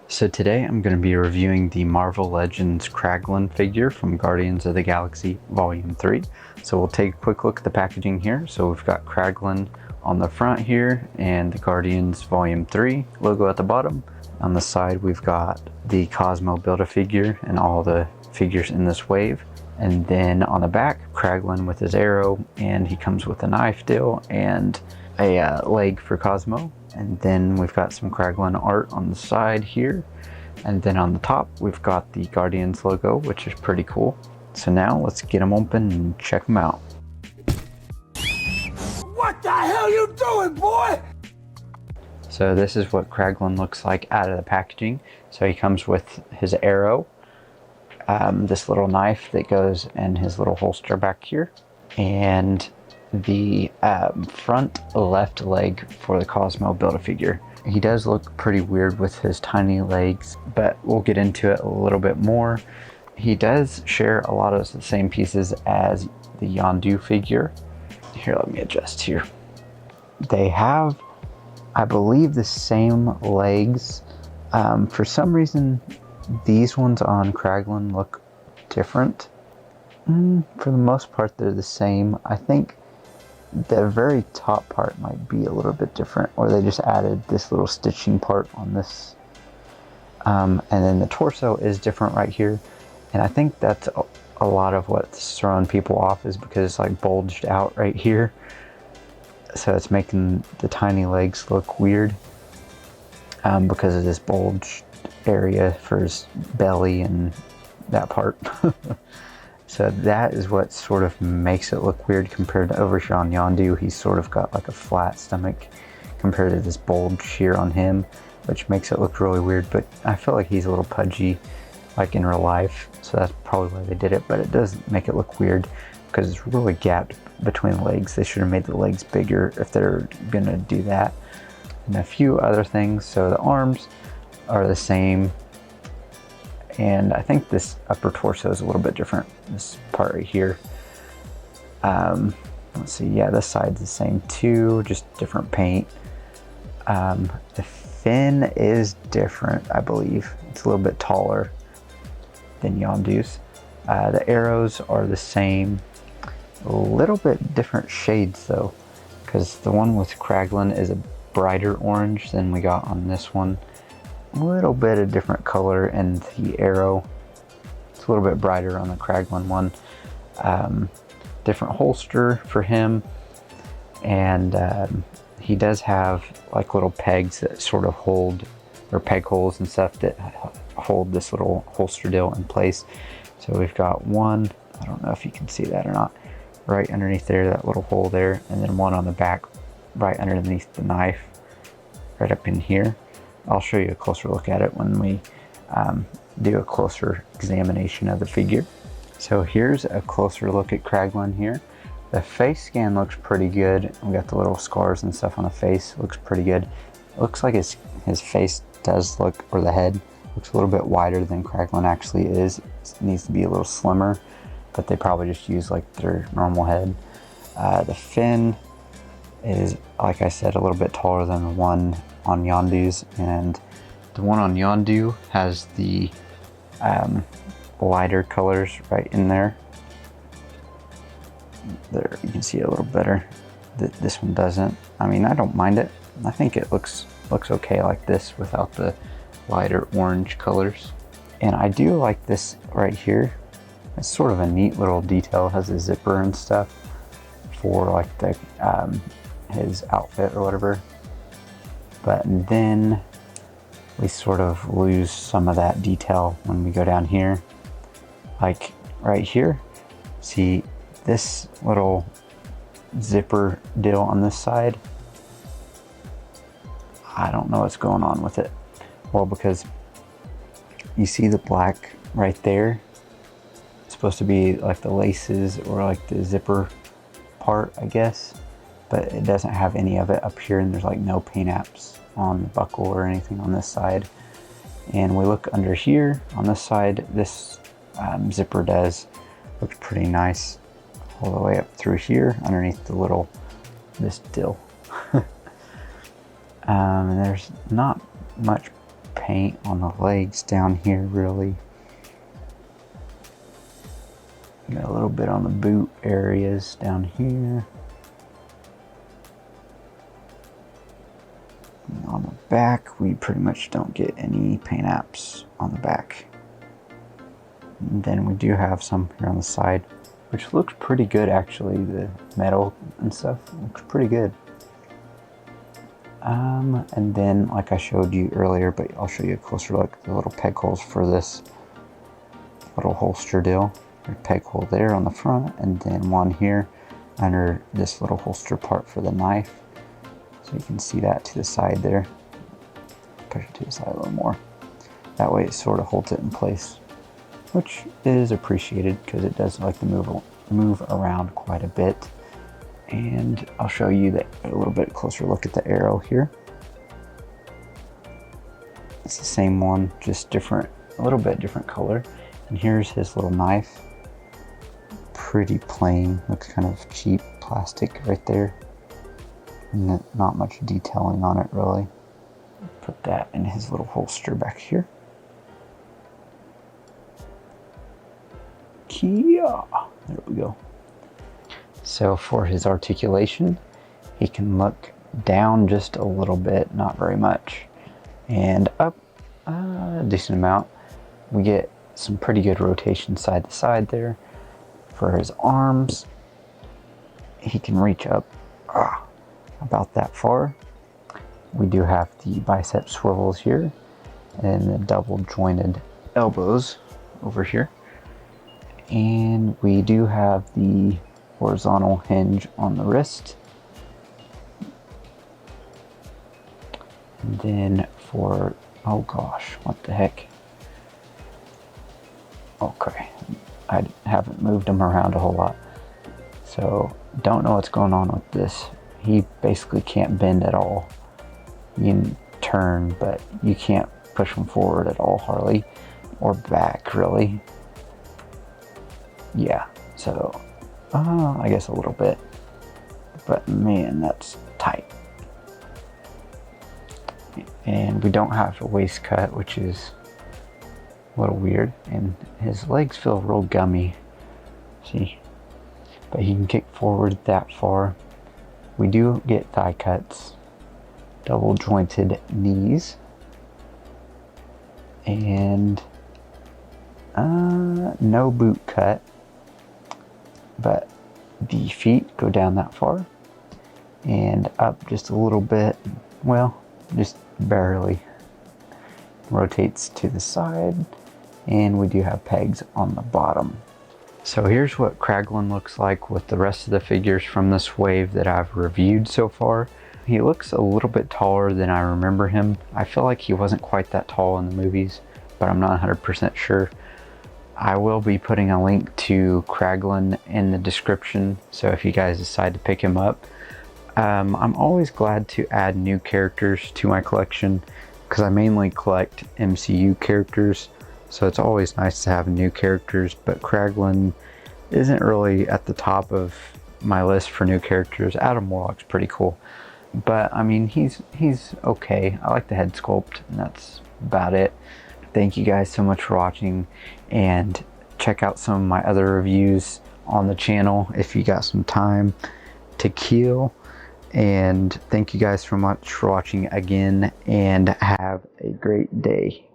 So today I'm going to be reviewing the Marvel Legends Kraglin figure from Guardians of the Galaxy Volume 3. So we'll take a quick look at the packaging here. So we've got Kraglin on the front here and the Guardians Volume 3 logo at the bottom. On the side we've got the Cosmo Build-A-Figure and all the figures in this wave. And then on the back, Kraglin with his arrow, and he comes with a knife deal and a leg for Cosmo. And then we've got some Kraglin art on the side here. And then on the top, we've got the Guardians logo, which is pretty cool. So now let's get them open and check them out. What the hell you doing, boy? So this is what Kraglin looks like out of the packaging. So he comes with his arrow, this little knife that goes in his little holster back here, and the front left leg for the Cosmo Build-A-Figure. He does look pretty weird with his tiny legs, but we'll get into it a little bit more. He does share a lot of the same pieces as the Yondu figure. Here, let me adjust here. They have, I believe, the same legs. For some reason, these ones on Kraglin look different. For the most part, they're the same. I think the very top part might be a little bit different, or they just added this little stitching part on this. And then the torso is different right here. And I think that's a lot of what's throwing people off, is because it's like bulged out right here. So it's making the tiny legs look weird because of this bulged area for his belly and that part. So that is what sort of makes it look weird compared to over here on Yondu. He's sort of got like a flat stomach compared to this bulge here on him, which makes it look really weird. But I feel like he's a little pudgy like in real life, so that's probably why they did it. But it does make it look weird because it's really gapped between the legs. They should have made the legs bigger if they're gonna do that. And a few other things. So the arms are the same. And I think this upper torso is a little bit different. This part right here. Let's see, yeah, this side's the same too, just different paint. The fin is different, I believe. It's a little bit taller than Yondu's. The arrows are the same. A little bit different shades though, because the one with Kraglin is a brighter orange than we got on this one. A little bit of different color, and the arrow, it's a little bit brighter on the Kraglin one. Different holster for him, and he does have like little pegs that sort of hold, or peg holes and stuff that hold this little holster deal in place. So we've got one, I don't know if you can see that or not, right underneath there, that little hole there, and then one on the back right underneath the knife right up in here. I'll show you a closer look at it when we do a closer examination of the figure. So here's a closer look at Kraglin here. The face scan looks pretty good. We got the little scars and stuff on the face. Looks pretty good. It looks like his face does look, or the head looks a little bit wider than Kraglin actually is. It needs to be a little slimmer, but they probably just use like their normal head. The fin is, like I said, a little bit taller than the one on Yondu's, and the one on Yondu has the lighter colors right in there. There, you can see it a little better. This one doesn't. I mean, I don't mind it. I think it looks okay like this without the lighter orange colors. And I do like this right here. It's sort of a neat little detail. It has a zipper and stuff for like the his outfit or whatever. But then we sort of lose some of that detail when we go down here. Like right here, see this little zipper deal on this side? I don't know what's going on with it. Well, because you see the black right there? It's supposed to be like the laces or like the zipper part, I guess. But it doesn't have any of it up here, and there's like no paint apps on the buckle or anything on this side. And we look under here on this side, this zipper does look pretty nice all the way up through here underneath the little, this dill. And there's not much paint on the legs down here, really. Got a little bit on the boot areas down here. And on the back, we pretty much don't get any paint apps on the back. And then we do have some here on the side, which looks pretty good actually. The metal and stuff looks pretty good. And then, like I showed you earlier, but I'll show you a closer look, the little peg holes for this little holster deal. There's a peg hole there on the front, and then one here under this little holster part for the knife. So you can see that to the side there. Push it to the side a little more. That way it sort of holds it in place, which is appreciated because it does like to move around quite a bit. And I'll show you a little bit closer look at the arrow here. It's the same one, just different, a little bit different color. And here's his little knife. Pretty plain, looks kind of cheap plastic right there. And not much detailing on it really. Put that in his little holster back here. Kia! There we go. So for his articulation, he can look down just a little bit, not very much, and up a decent amount. We get some pretty good rotation side to side there. For his arms, he can reach up about that far. We do have the bicep swivels here and the double jointed elbows over here. And we do have the horizontal hinge on the wrist. And then for, oh gosh, what the heck? Okay, I haven't moved him around a whole lot. So don't know what's going on with this. He basically can't bend at all. You can turn, but you can't push him forward at all hardly, or back really. Yeah, so I guess a little bit, but man, that's tight. And we don't have a waist cut, which is a little weird, and his legs feel real gummy, see, but he can kick forward that far. We do get thigh cuts, double jointed knees, and no boot cut, but the feet go down that far and up just a little bit, well, just barely. Rotates to the side, and we do have pegs on the bottom. So here's what Kraglin looks like with the rest of the figures from this wave that I've reviewed so far. He looks a little bit taller than I remember him. I feel like he wasn't quite that tall in the movies, but I'm not 100% sure. I will be putting a link to Kraglin in the description, so if you guys decide to pick him up. I'm always glad to add new characters to my collection because I mainly collect MCU characters, so it's always nice to have new characters, but Kraglin isn't really at the top of my list for new characters. Adam Warlock's pretty cool, but I mean, he's okay. I like the head sculpt, and that's about it. Thank you guys so much for watching, and check out some of my other reviews on the channel if you got some time to kill. And thank you guys so much for watching again, and have a great day.